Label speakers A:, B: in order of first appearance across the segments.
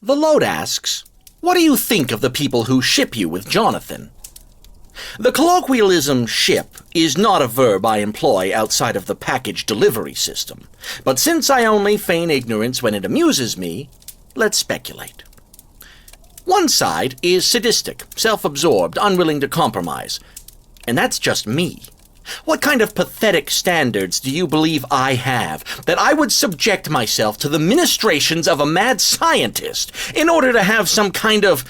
A: The load asks, what do you think of the people who ship you with Jonathan? The colloquialism ship is not a verb I employ outside of the package delivery system, but since I only feign ignorance when it amuses me, let's speculate. One side is sadistic, self-absorbed, unwilling to compromise, and that's just me. What kind of pathetic standards do you believe I have that I would subject myself to the ministrations of a mad scientist in order to have some kind of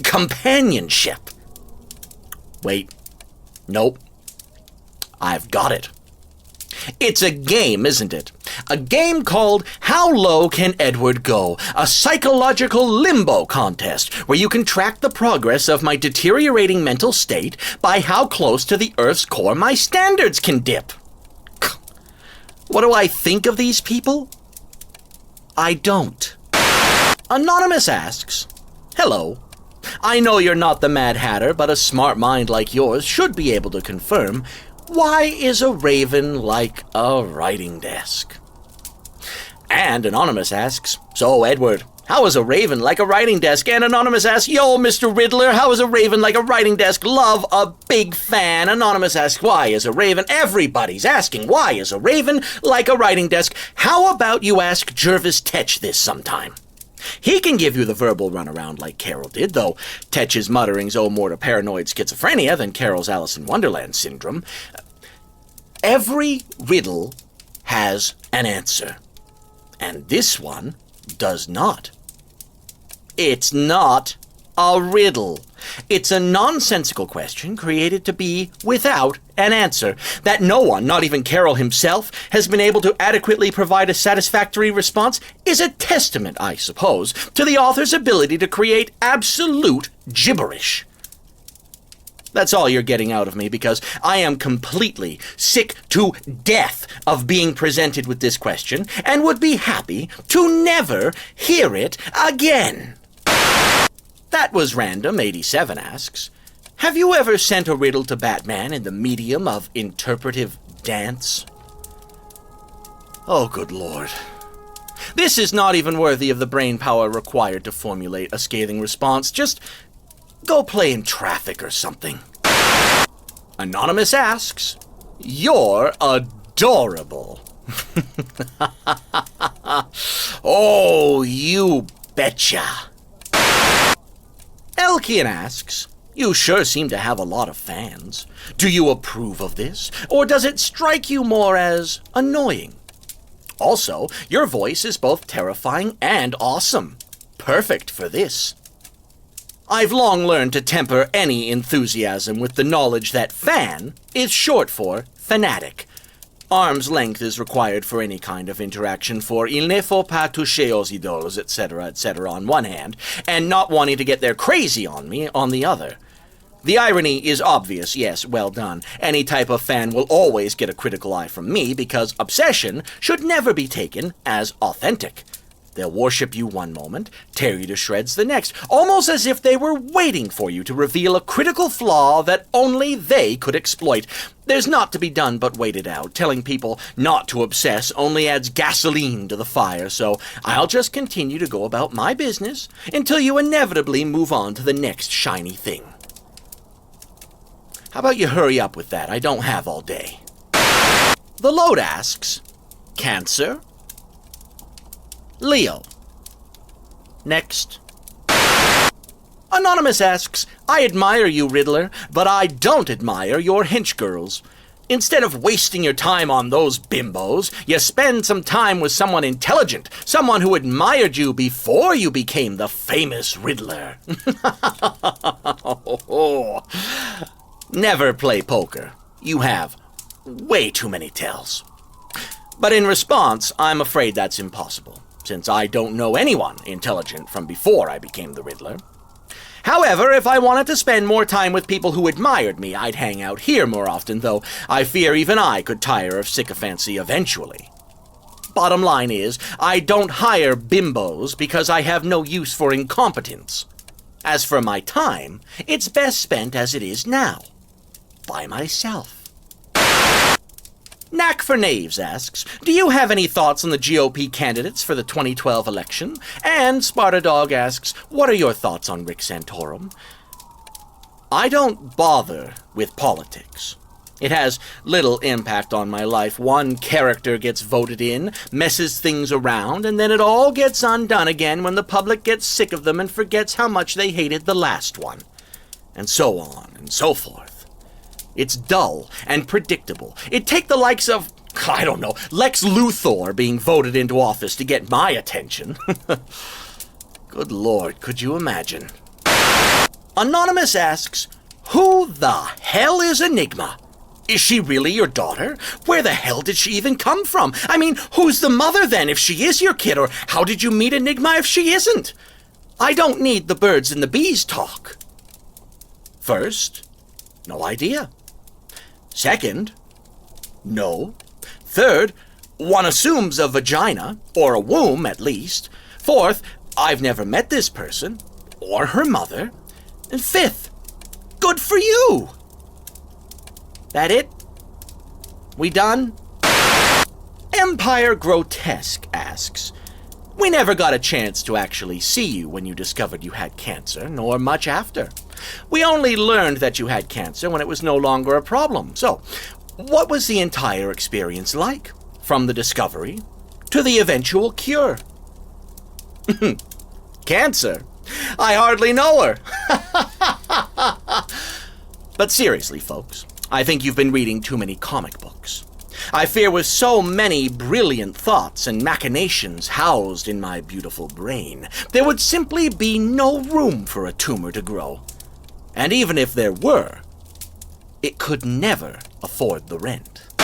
A: companionship? Wait. Nope. I've got it. It's a game, isn't it? A game called How Low Can Edward Go? A psychological limbo contest where you can track the progress of my deteriorating mental state by how close to the Earth's core my standards can dip. What do I think of these people? I don't. Anonymous asks, hello. I know you're not the Mad Hatter, but a smart mind like yours should be able to confirm, why is a raven like a writing desk? And Anonymous asks, so Edward, how is a raven like a writing desk? And Anonymous asks, yo, Mr. Riddler, how is a raven like a writing desk? Love, a big fan. Anonymous asks, why is a raven? Everybody's asking, why is a raven like a writing desk? How about you ask Jervis Tetch this sometime? He can give you the verbal runaround like Carol did, though Tetch's mutterings owe more to paranoid schizophrenia than Carol's Alice in Wonderland syndrome. Every riddle has an answer, and this one does not. It's not a riddle. It's a nonsensical question created to be without an answer that no one, not even Carol himself, has been able to adequately provide a satisfactory response is a testament, I suppose, to the author's ability to create absolute gibberish. That's all you're getting out of me because I am completely sick to death of being presented with this question and would be happy to never hear it again. That was Random 87 asks, have you ever sent a riddle to Batman in the medium of interpretive dance? Oh, good lord. This is not even worthy of the brain power required to formulate a scathing response. Just go play in traffic or something. Anonymous asks, you're adorable. Oh, you betcha. Elkian asks, you sure seem to have a lot of fans. Do you approve of this, or does it strike you more as annoying? Also, your voice is both terrifying and awesome. Perfect for this. I've long learned to temper any enthusiasm with the knowledge that fan is short for fanatic. Arm's length is required for any kind of interaction for il ne faut pas toucher aux idoles, etc. on one hand, and not wanting to get their crazy on me on the other. The irony is obvious, yes, well done. Any type of fan will always get a critical eye from me because obsession should never be taken as authentic. They'll worship you one moment, tear you to shreds the next, almost as if they were waiting for you to reveal a critical flaw that only they could exploit. There's naught to be done but wait it out. Telling people not to obsess only adds gasoline to the fire, so I'll just continue to go about my business until you inevitably move on to the next shiny thing. How about you hurry up with that? I don't have all day. The load asks, Cancer? Leo. Next. Anonymous asks, I admire you, Riddler, but I don't admire your hench girls. Instead of wasting your time on those bimbos, you spend some time with someone intelligent, someone who admired you before you became the famous Riddler. Never play poker. You have way too many tells. But in response, I'm afraid that's impossible, since I don't know anyone intelligent from before I became the Riddler. However, if I wanted to spend more time with people who admired me, I'd hang out here more often, though I fear even I could tire of sycophancy eventually. Bottom line is, I don't hire bimbos because I have no use for incompetence. As for my time, it's best spent as it is now, by myself. Knack for Knaves asks, do you have any thoughts on the GOP candidates for the 2012 election? And Sparta Dog asks, what are your thoughts on Rick Santorum? I don't bother with politics. It has little impact on my life. One character gets voted in, messes things around, and then it all gets undone again when the public gets sick of them and forgets how much they hated the last one. And so on and so forth. It's dull and predictable. It'd take the likes of, I don't know, Lex Luthor being voted into office to get my attention. Good Lord, could you imagine? Anonymous asks, who the hell is Enigma? Is she really your daughter? Where the hell did she even come from? I mean, who's the mother then if she is your kid? Or how did you meet Enigma if she isn't? I don't need the birds and the bees talk. First, no idea. Second, no. Third, one assumes a vagina, or a womb at least. Fourth, I've never met this person, or her mother. And fifth, good for you! That it? We done? Empire Grotesque asks, we never got a chance to actually see you when you discovered you had cancer, nor much after. We only learned that you had cancer when it was no longer a problem. So, what was the entire experience like? From the discovery to the eventual cure? Cancer? I hardly know her. But seriously, folks, I think you've been reading too many comic books. I fear with so many brilliant thoughts and machinations housed in my beautiful brain, there would simply be no room for a tumor to grow. And even if there were, it could never afford the rent.